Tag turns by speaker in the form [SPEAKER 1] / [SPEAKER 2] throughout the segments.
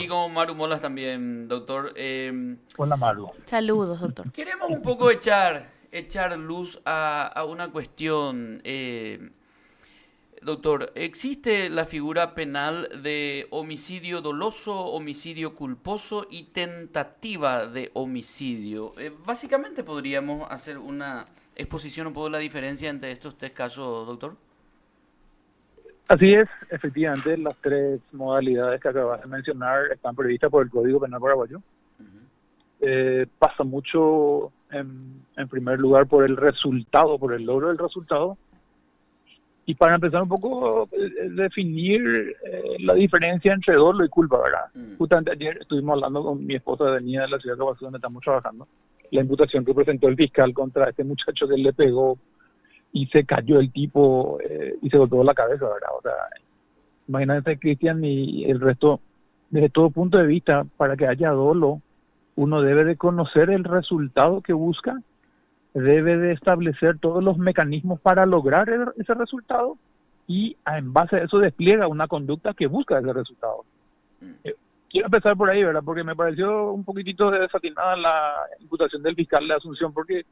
[SPEAKER 1] aquí con Maru Molas también, doctor.
[SPEAKER 2] Hola, Maru.
[SPEAKER 3] Saludos, doctor.
[SPEAKER 1] Queremos un poco echar luz a una cuestión. Doctor, ¿existe la figura penal de homicidio doloso, homicidio culposo y tentativa de homicidio? Básicamente podríamos hacer una exposición un poco de la diferencia entre estos tres casos, doctor.
[SPEAKER 2] Así es, efectivamente, las tres modalidades que acabas de mencionar están previstas por el Código Penal paraguayo. Pasa mucho, en primer lugar, por el resultado, por el logro del resultado. Y para empezar un poco, definir la diferencia entre dolo y culpa, ¿verdad?
[SPEAKER 1] Mm.
[SPEAKER 2] Justamente ayer estuvimos hablando con mi esposa de venida de la ciudad de Caguazú, donde estamos trabajando, la imputación que presentó el fiscal contra este muchacho que le pegó y se cayó el tipo y se golpeó la cabeza, ¿verdad? O sea, imagínate, Cristian, y el resto, desde todo punto de vista, para que haya dolo, uno debe de conocer el resultado que busca, debe de establecer todos los mecanismos para lograr ese resultado y en base a eso despliega una conducta que busca ese resultado. Quiero empezar por ahí, ¿verdad? Porque me pareció un poquitito desatinada la imputación del fiscal de Asunción, porque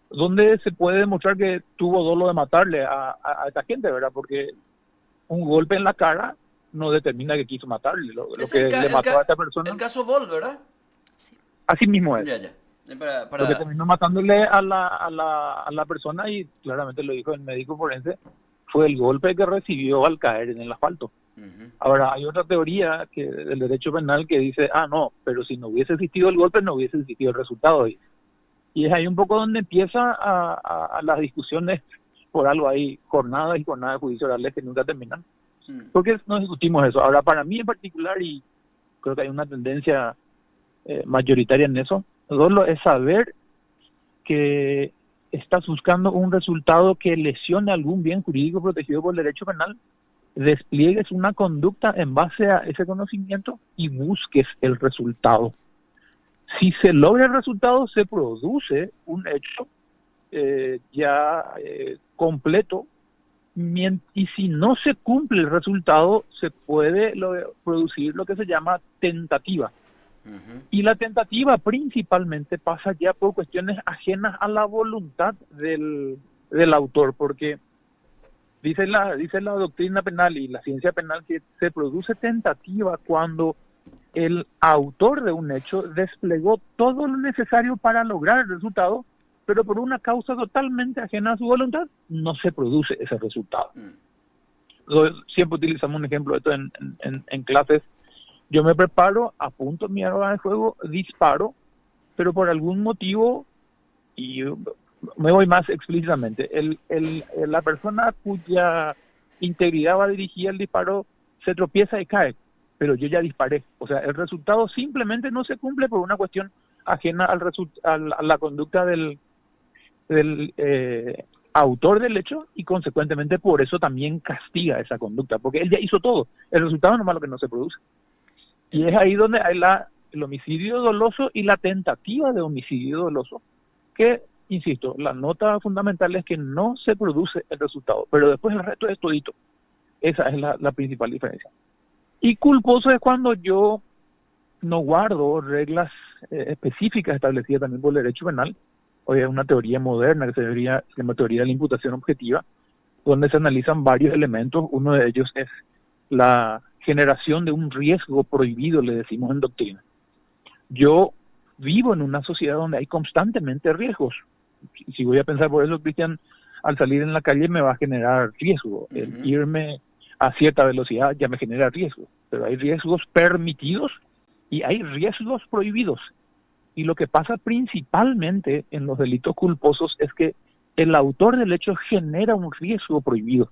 [SPEAKER 2] ¿dónde se puede demostrar que tuvo dolo de matarle a esta gente, ¿verdad? Porque un golpe en la cara no determina que quiso matarle. Lo
[SPEAKER 1] Es
[SPEAKER 2] que le mató a esta
[SPEAKER 1] el
[SPEAKER 2] persona,
[SPEAKER 1] caso Vol, ¿verdad?
[SPEAKER 3] Sí.
[SPEAKER 2] así mismo es.
[SPEAKER 1] Ya, ya.
[SPEAKER 2] Lo que
[SPEAKER 1] Para...
[SPEAKER 2] terminó matándole a la persona, y claramente lo dijo el médico forense, fue el golpe que recibió al caer en el asfalto.
[SPEAKER 1] Ujú.
[SPEAKER 2] Ahora, hay otra teoría del derecho penal que dice, no, pero si no hubiese existido el golpe, no hubiese existido el resultado. Y es ahí un poco donde empieza a las discusiones por algo. Hay jornadas y jornadas judiciales que nunca terminan.
[SPEAKER 1] Mm.
[SPEAKER 2] Porque no discutimos eso. Ahora, para mí en particular, y creo que hay una tendencia mayoritaria en eso, solo es saber que estás buscando un resultado que lesione algún bien jurídico protegido por el derecho penal, despliegues una conducta en base a ese conocimiento y busques el resultado. Si se logra el resultado, se produce un hecho completo, y si no se cumple el resultado, se puede producir lo que se llama tentativa.
[SPEAKER 1] Ujú.
[SPEAKER 2] Y la tentativa principalmente pasa ya por cuestiones ajenas a la voluntad del autor, porque dice la doctrina penal y la ciencia penal que se produce tentativa cuando el autor de un hecho desplegó todo lo necesario para lograr el resultado, pero por una causa totalmente ajena a su voluntad, no se produce ese resultado.
[SPEAKER 1] Mm.
[SPEAKER 2] Siempre utilizamos un ejemplo de esto en clases. Yo me preparo, apunto mi arma de fuego, disparo, pero por algún motivo, y me voy más explícitamente, la persona cuya integridad va dirigida al disparo se tropieza y cae, pero yo ya disparé. O sea, el resultado simplemente no se cumple por una cuestión ajena a la conducta del autor del hecho, y consecuentemente por eso también castiga esa conducta, porque él ya hizo todo. El resultado nomás lo que no se produce. Y es
[SPEAKER 1] Entiendo.
[SPEAKER 2] ahí donde hay el homicidio doloso y la tentativa de homicidio doloso, que, insisto, la nota fundamental es que no se produce el resultado, pero después el resto es todito. Esa es la principal diferencia. Y culposo es cuando yo no guardo reglas específicas establecidas también por el derecho penal. Hoy es una teoría moderna que se llama teoría de la imputación objetiva, donde se analizan varios elementos. Uno de ellos es la generación de un riesgo prohibido, le decimos en doctrina. Yo vivo en una sociedad donde hay constantemente riesgos. Si voy a pensar por eso, Cristian, al salir en la calle me va a generar riesgo. El
[SPEAKER 1] Ujú.
[SPEAKER 2] irme a cierta velocidad ya me genera riesgo. Pero hay riesgos permitidos y hay riesgos prohibidos. Y lo que pasa principalmente en los delitos culposos es que el autor del hecho genera un riesgo prohibido.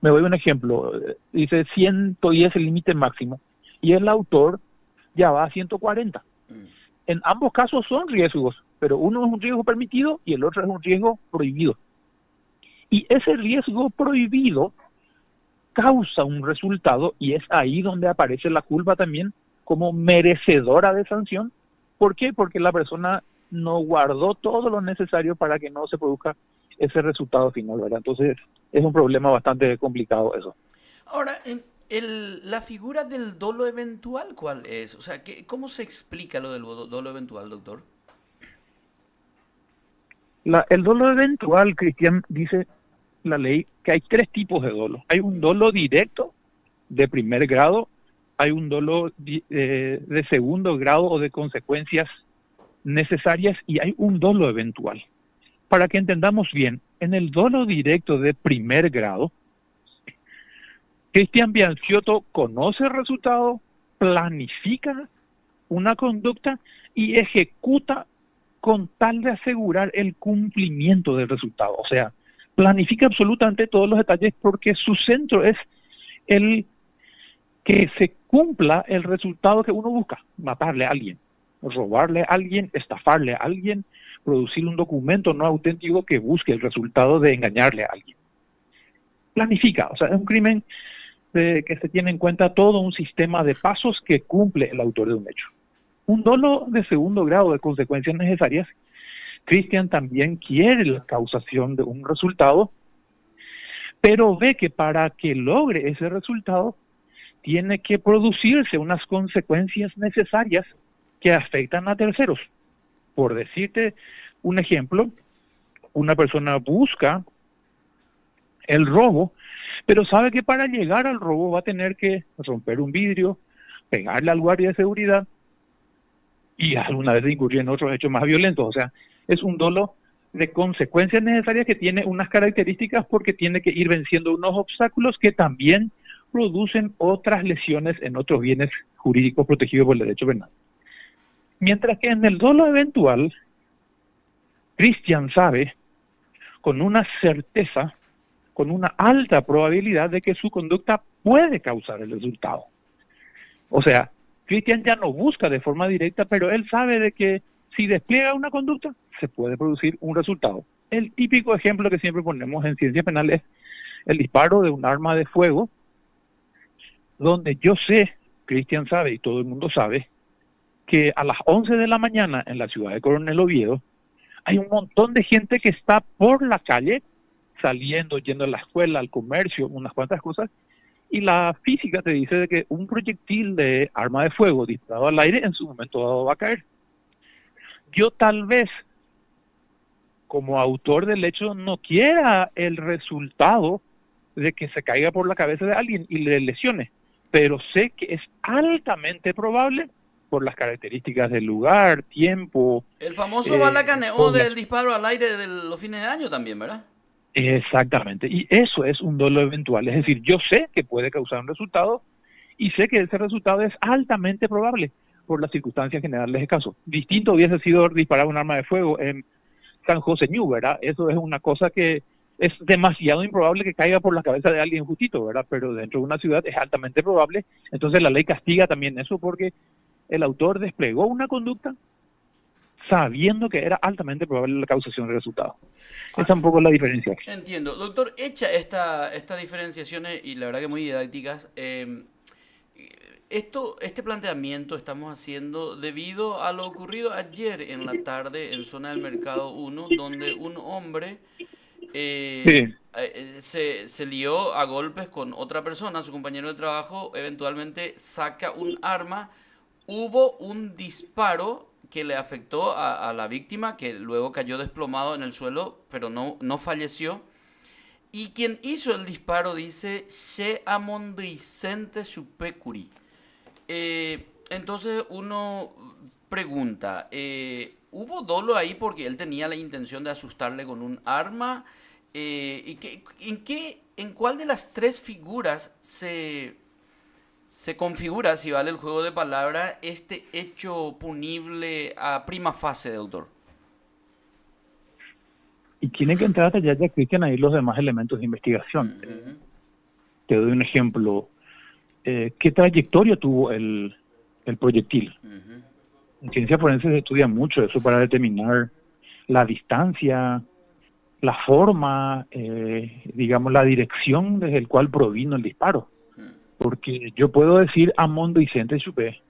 [SPEAKER 2] Me doy un ejemplo. Dice 110 es el límite máximo y el autor ya va a 140.
[SPEAKER 1] Mm.
[SPEAKER 2] En ambos casos son riesgos, pero uno es un riesgo permitido y el otro es un riesgo prohibido. Y ese riesgo prohibido causa un resultado, y es ahí donde aparece la culpa también como merecedora de sanción. ¿Por qué? Porque la persona no guardó todo lo necesario para que no se produzca ese resultado final, ¿verdad? Entonces es un problema bastante complicado eso.
[SPEAKER 1] Ahora, La figura del dolo eventual, ¿cuál es? O sea, ¿cómo se explica lo del dolo eventual, doctor?
[SPEAKER 2] El dolo eventual, Cristian, dice la ley que hay tres tipos de dolo. Hay un dolo directo de primer grado, hay un dolo de segundo grado o de consecuencias necesarias y hay un dolo eventual. Para que entendamos bien, en el dolo directo de primer grado, Cristian Bianciotto conoce el resultado, planifica una conducta y ejecuta con tal de asegurar el cumplimiento del resultado. O sea, planifica absolutamente todos los detalles porque su centro es el que se cumpla el resultado que uno busca: matarle a alguien, robarle a alguien, estafarle a alguien, producir un documento no auténtico que busque el resultado de engañarle a alguien. Planifica, o sea, es un crimen que se tiene en cuenta todo un sistema de pasos que cumple el autor de un hecho. Un dolo de segundo grado de consecuencias necesarias, Cristian también quiere la causación de un resultado, pero ve que para que logre ese resultado tiene que producirse unas consecuencias necesarias que afectan a terceros. Por decirte un ejemplo, una persona busca el robo, pero sabe que para llegar al robo va a tener que romper un vidrio, pegarle al guardia de seguridad y alguna vez incurrir en otros hechos más violentos. O sea, es un dolo de consecuencias necesarias que tiene unas características porque tiene que ir venciendo unos obstáculos que también producen otras lesiones en otros bienes jurídicos protegidos por el derecho penal. Mientras que en el dolo eventual, Cristian sabe con una certeza, con una alta probabilidad de que su conducta puede causar el resultado. O sea, Cristian ya no busca de forma directa, pero él sabe de que si despliega una conducta, se puede producir un resultado. El típico ejemplo que siempre ponemos en ciencia penal es el disparo de un arma de fuego, donde yo sé, Cristian sabe y todo el mundo sabe, que a las 11 de la mañana en la ciudad de Coronel Oviedo hay un montón de gente que está por la calle, saliendo, yendo a la escuela, al comercio, unas cuantas cosas, y la física te dice de que un proyectil de arma de fuego disparado al aire en su momento dado va a caer. Yo tal vez, como autor del hecho, no quiera el resultado de que se caiga por la cabeza de alguien y le lesione, pero sé que es altamente probable por las características del lugar, tiempo,
[SPEAKER 1] El famoso bala caneó
[SPEAKER 2] por las...
[SPEAKER 1] del disparo al aire de los fines de año también, ¿verdad?
[SPEAKER 2] Exactamente, y eso es un dolo eventual, es decir, yo sé que puede causar un resultado y sé que ese resultado es altamente probable por las circunstancias generales del caso. Distinto hubiese sido disparar un arma de fuego en San José Ñu, ¿verdad? Eso es una cosa que es demasiado improbable que caiga por la cabeza de alguien justito, ¿verdad? Pero dentro de una ciudad es altamente probable, entonces la ley castiga también eso porque el autor desplegó una conducta sabiendo que era altamente probable la causación del resultado. Esa
[SPEAKER 1] Ah,
[SPEAKER 2] es un poco la diferencia.
[SPEAKER 1] entiendo. Doctor, hecha estas diferenciaciones y la verdad que muy didácticas, este planteamiento estamos haciendo debido a lo ocurrido ayer en la tarde en zona del Mercado 1, donde un hombre
[SPEAKER 2] Sí,
[SPEAKER 1] se lió a golpes con otra persona, su compañero de trabajo, eventualmente saca un arma, hubo un disparo que le afectó a la víctima, que luego cayó desplomado en el suelo, pero no falleció. Y quien hizo el disparo dice, She Amondicente Supecuri. Entonces uno pregunta, ¿hubo dolo ahí porque él tenía la intención de asustarle con un arma? ¿En cuál de las tres figuras se configura, si vale el juego de palabras, este hecho punible a prima fase de autor?
[SPEAKER 2] y tiene que entrar a detallar ya, Cristian, ahí los demás elementos de investigación.
[SPEAKER 1] Ujú,
[SPEAKER 2] Te doy un ejemplo. ¿Qué trayectoria tuvo el proyectil?
[SPEAKER 1] ujú.
[SPEAKER 2] En ciencia forense se estudia mucho eso para determinar la distancia, la forma, digamos, la dirección desde el cual provino el disparo. Porque yo puedo decir a Mondo y Vicente Chupé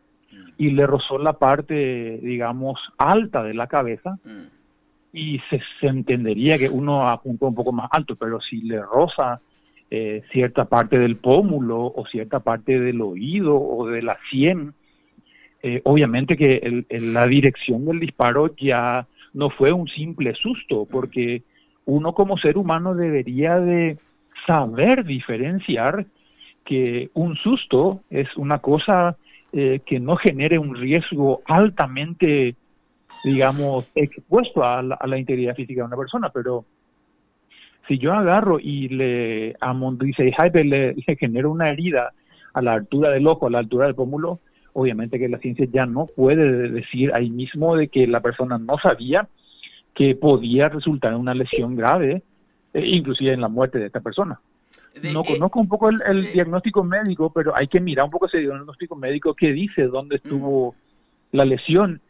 [SPEAKER 2] y le rozó la parte, digamos, alta de la cabeza y se entendería que uno apuntó un poco más alto, pero si le roza cierta parte del pómulo o cierta parte del oído o de la sien. Obviamente que la dirección del disparo ya no fue un simple susto, porque uno como ser humano debería de saber diferenciar que un susto es una cosa que no genere un riesgo altamente, digamos, expuesto a la integridad física de una persona, pero si yo agarro y a Mondice Hyper le genero una herida a la altura del ojo, a la altura del pómulo, obviamente que la ciencia ya no puede decir ahí mismo de que la persona no sabía que podía resultar en una lesión grave, inclusive en la muerte de esta persona.
[SPEAKER 1] De,
[SPEAKER 2] No conozco un poco el diagnóstico médico, pero hay que mirar un poco ese diagnóstico médico que dice dónde estuvo la lesión.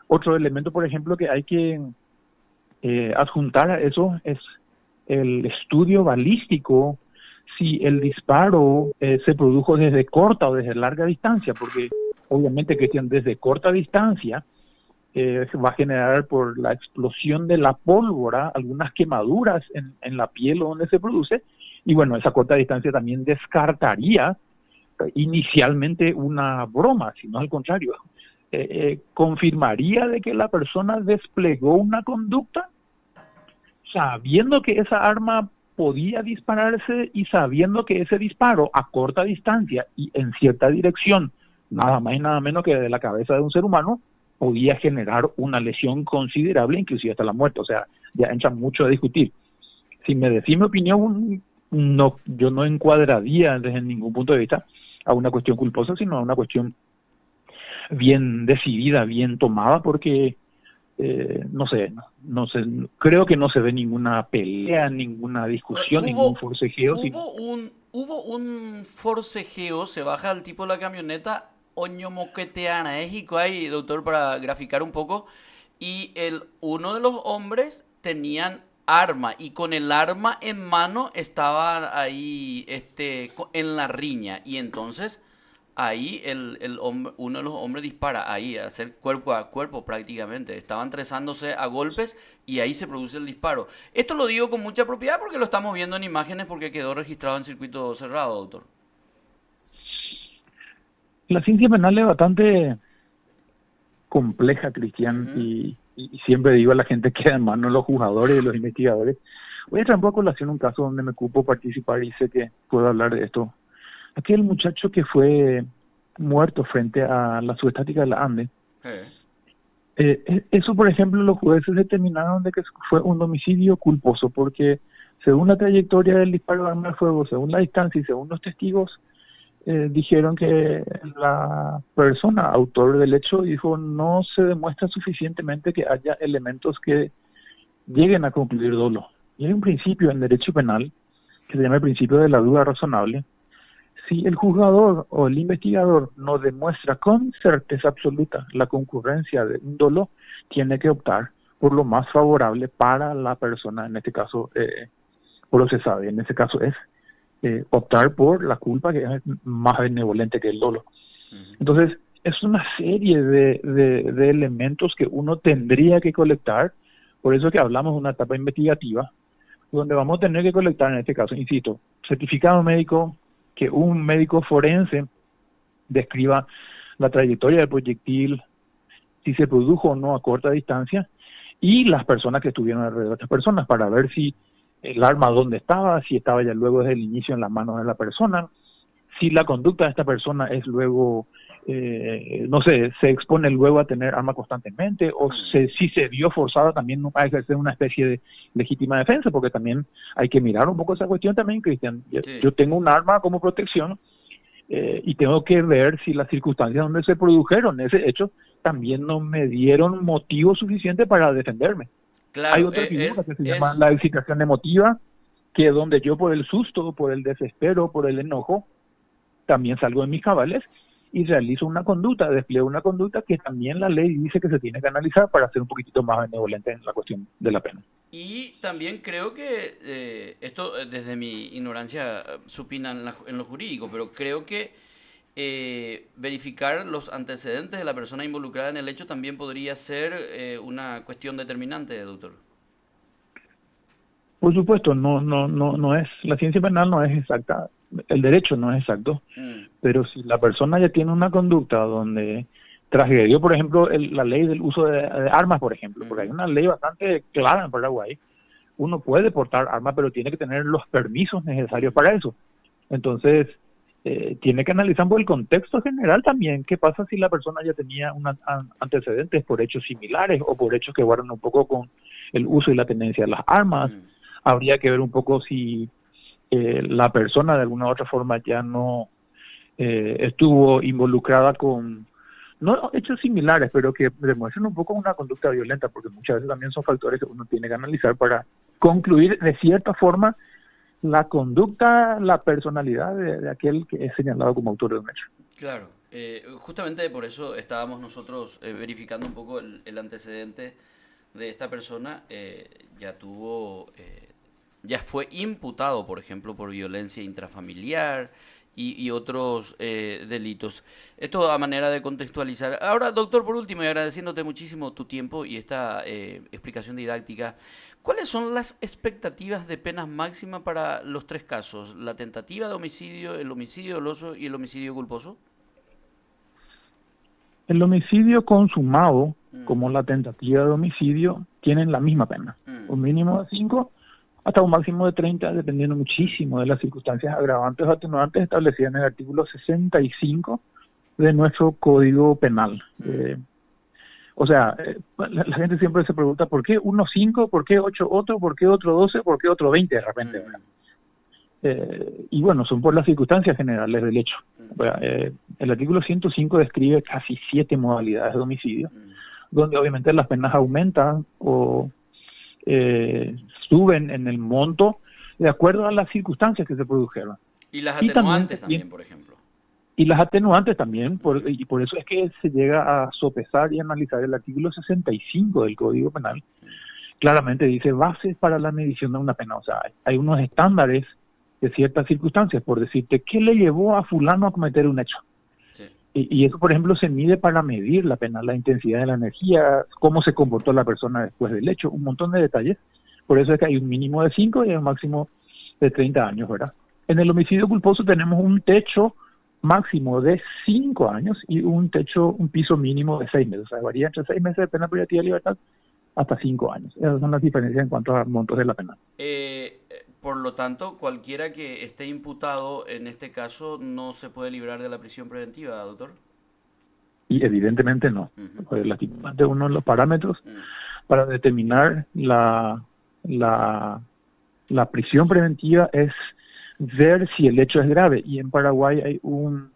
[SPEAKER 2] Otro elemento, por ejemplo, que hay que adjuntar a eso es el estudio balístico, si el disparo se produjo desde corta o desde larga distancia, porque obviamente que desde corta distancia va a generar por la explosión de la pólvora algunas quemaduras en la piel donde se produce, y bueno, esa corta distancia también descartaría inicialmente una broma, sino al contrario, confirmaría de que la persona desplegó una conducta sabiendo que esa arma podía dispararse y sabiendo que ese disparo a corta distancia y en cierta dirección, nada más y nada menos que de la cabeza de un ser humano, podía generar una lesión considerable, inclusive hasta la muerte. O sea, ya entra mucho a discutir. Si me decís mi opinión, no, yo no encuadraría desde ningún punto de vista a una cuestión culposa, sino a una cuestión bien decidida, bien tomada, porque no sé, creo que no se ve ninguna pelea, ninguna discusión, ningún
[SPEAKER 1] Hubo,
[SPEAKER 2] forcejeo.
[SPEAKER 1] hubo un forcejeo, se baja el tipo de la camioneta, oño moqueteana, ahí, doctor, para graficar un poco, y uno de los hombres tenían arma, y con el arma en mano estaban ahí, en la riña, y entonces ahí uno de los hombres dispara, ahí, a hacer cuerpo a cuerpo prácticamente. Estaban trezándose a golpes y ahí se produce el disparo. Esto lo digo con mucha propiedad porque lo estamos viendo en imágenes porque quedó registrado en circuito cerrado, doctor.
[SPEAKER 2] La ciencia penal es bastante compleja, Cristian,
[SPEAKER 1] Ujú.
[SPEAKER 2] y siempre digo a la gente que en manos de los jugadores y de los investigadores. Voy a traer un poco a colación un caso donde me cupo participar y sé que puedo hablar de esto. Aquel muchacho que fue muerto frente a la subestática de la Ande.
[SPEAKER 1] Eh,
[SPEAKER 2] Eso, por ejemplo, los jueces determinaron de que fue un homicidio culposo, porque según la trayectoria del disparo de arma de fuego, según la distancia y según los testigos, dijeron que la persona autor del hecho dijo no se demuestra suficientemente que haya elementos que lleguen a concluir dolo. Y hay un principio en derecho penal que se llama el principio de la duda razonable. Si el juzgador o el investigador no demuestra con certeza absoluta la concurrencia de un dolo, tiene que optar por lo más favorable para la persona, en este caso procesada. Y en este caso es optar por la culpa, que es más benevolente que el dolo.
[SPEAKER 1] ujú.
[SPEAKER 2] Entonces, es una serie de elementos que uno tendría que colectar. Por eso es que hablamos de una etapa investigativa, donde vamos a tener que colectar, en este caso, insisto, certificado médico, que un médico forense describa la trayectoria del proyectil, si se produjo o no a corta distancia, y las personas que estuvieron alrededor de estas personas, para ver si el arma dónde estaba, si estaba ya luego desde el inicio en las manos de la persona, si la conducta de esta persona es luego, no sé, se expone luego a tener arma constantemente, o si se vio forzada también a ejercer una especie de legítima defensa, porque también hay que mirar un poco esa cuestión también, Cristian. Yo
[SPEAKER 1] Sí.
[SPEAKER 2] tengo un arma como protección y tengo que ver si las circunstancias donde se produjeron ese hecho también no me dieron motivo suficiente para defenderme. Hay
[SPEAKER 1] Claro,
[SPEAKER 2] otra figura que se llama
[SPEAKER 1] es
[SPEAKER 2] la excitación emotiva, que es donde yo por el susto, por el desespero, por el enojo, también salgo de mis cabales y realizo una conducta, despliego una conducta que también la ley dice que se tiene que analizar para ser un poquitito más benevolente en la cuestión de la pena.
[SPEAKER 1] Y también creo que esto desde mi ignorancia supina en lo jurídico, pero creo que verificar los antecedentes de la persona involucrada en el hecho también podría ser una cuestión determinante, doctor.
[SPEAKER 2] Por supuesto, no es, la ciencia penal no es exacta, el derecho no es exacto,
[SPEAKER 1] Mm,
[SPEAKER 2] pero si la persona ya tiene una conducta donde transgredió, por ejemplo, la ley del uso de armas, por ejemplo, porque hay
[SPEAKER 1] ujú,
[SPEAKER 2] una ley bastante clara en Paraguay, uno puede portar armas, pero tiene que tener los permisos necesarios
[SPEAKER 1] ujú,
[SPEAKER 2] para eso. Entonces, tiene que analizar por el contexto general también, qué pasa si la persona ya tenía antecedentes por hechos similares o por hechos que guardan un poco con el uso y la tenencia de las armas.
[SPEAKER 1] mm,
[SPEAKER 2] Habría que ver un poco si la persona de alguna u otra forma ya no estuvo involucrada con, no hechos similares, pero que demuestren un poco una conducta violenta, porque muchas veces también son factores que uno tiene que analizar para concluir de cierta forma la conducta, la personalidad de aquel que es señalado como autor de un hecho.
[SPEAKER 1] claro. Justamente por eso estábamos nosotros verificando un poco el antecedente de esta persona. Ya tuvo, ya fue imputado, por ejemplo, por violencia intrafamiliar y otros delitos. Esto a manera de contextualizar. Ahora, doctor, por último, y agradeciéndote muchísimo tu tiempo y esta explicación didáctica, ¿cuáles son las expectativas de penas máximas para los tres casos? La tentativa de homicidio, el homicidio doloso y el homicidio culposo.
[SPEAKER 2] El homicidio consumado,
[SPEAKER 1] Mm,
[SPEAKER 2] como la tentativa de homicidio, tienen la misma pena.
[SPEAKER 1] mm,
[SPEAKER 2] Un mínimo de 5 hasta un máximo de 30, dependiendo
[SPEAKER 1] mm,
[SPEAKER 2] muchísimo de las circunstancias agravantes o atenuantes establecidas en el artículo 65 de nuestro Código Penal.
[SPEAKER 1] mm,
[SPEAKER 2] O sea, la gente siempre se pregunta, ¿por qué uno 5, por qué 8 otro, por qué otro 12, por qué otro 20 de repente, ¿verdad?
[SPEAKER 1] mm,
[SPEAKER 2] Y bueno, son por las circunstancias generales del hecho.
[SPEAKER 1] mm,
[SPEAKER 2] ¿Verdad? El artículo 105 describe casi 7 modalidades de homicidio,
[SPEAKER 1] mm.
[SPEAKER 2] donde obviamente las penas aumentan o eh, suben en el monto de acuerdo a las circunstancias que se produjeron.
[SPEAKER 1] Y las
[SPEAKER 2] Y también
[SPEAKER 1] atenuantes
[SPEAKER 2] se tiene,
[SPEAKER 1] también, por ejemplo.
[SPEAKER 2] y las atenuantes también,
[SPEAKER 1] Mm,
[SPEAKER 2] y por eso es que se llega a sopesar y analizar el artículo 65 del Código Penal.
[SPEAKER 1] mm,
[SPEAKER 2] Claramente dice bases para la medición de una pena. O sea, hay unos estándares de ciertas circunstancias, por decirte, ¿qué le llevó a fulano a cometer un hecho?
[SPEAKER 1] sí.
[SPEAKER 2] Y eso, por ejemplo, se mide para medir la pena, la intensidad de la energía, cómo se comportó la persona después del hecho, un montón de detalles. Por eso es que hay un mínimo de 5 y hay un máximo de 30 años, ¿verdad? En el homicidio culposo tenemos un techo máximo de 5 años y un techo, un piso mínimo de 6 meses. O sea, varía entre 6 meses de pena privativa de libertad hasta 5 años. Esas son las diferencias en cuanto a montos de la pena.
[SPEAKER 1] Por lo tanto, cualquiera que esté imputado en este caso no se puede librar de la prisión preventiva, doctor.
[SPEAKER 2] Y evidentemente no.
[SPEAKER 1] Ujú,
[SPEAKER 2] Lastimamente uno de los parámetros
[SPEAKER 1] mm,
[SPEAKER 2] para determinar la, la prisión preventiva es ver si el hecho es grave. Y en Paraguay hay un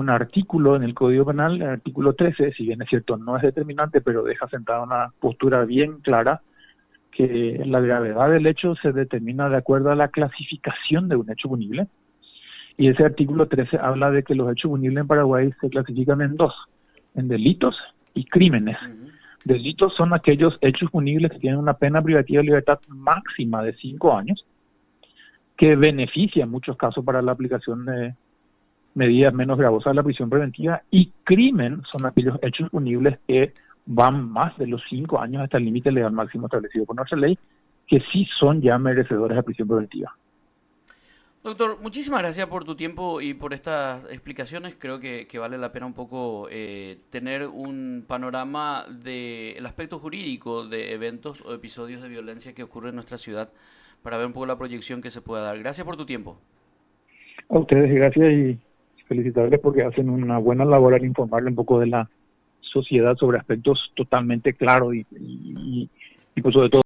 [SPEAKER 2] artículo en el Código Penal, el artículo 13, si bien es cierto no es determinante, pero deja sentada una postura bien clara, que la gravedad del hecho se determina de acuerdo a la clasificación de un hecho punible. Y ese artículo 13 habla de que los hechos punibles en Paraguay se clasifican en dos, en delitos y crímenes.
[SPEAKER 1] ujú,
[SPEAKER 2] Delitos son aquellos hechos punibles que tienen una pena privativa de libertad máxima de 5 años, que beneficia en muchos casos para la aplicación de medidas menos gravosas de la prisión preventiva, y crimen son aquellos hechos punibles que van más de los 5 años hasta el límite legal máximo establecido por nuestra ley, que sí son ya merecedores de prisión preventiva.
[SPEAKER 1] doctor, muchísimas gracias por tu tiempo y por estas explicaciones. Creo que vale la pena un poco tener un panorama del aspecto jurídico de eventos o episodios de violencia que ocurren en nuestra ciudad para ver un poco la proyección que se pueda dar. Gracias por tu tiempo.
[SPEAKER 2] A ustedes gracias y felicitarles porque hacen una buena labor al informarle un poco de la sociedad sobre aspectos totalmente claros y por sobre todo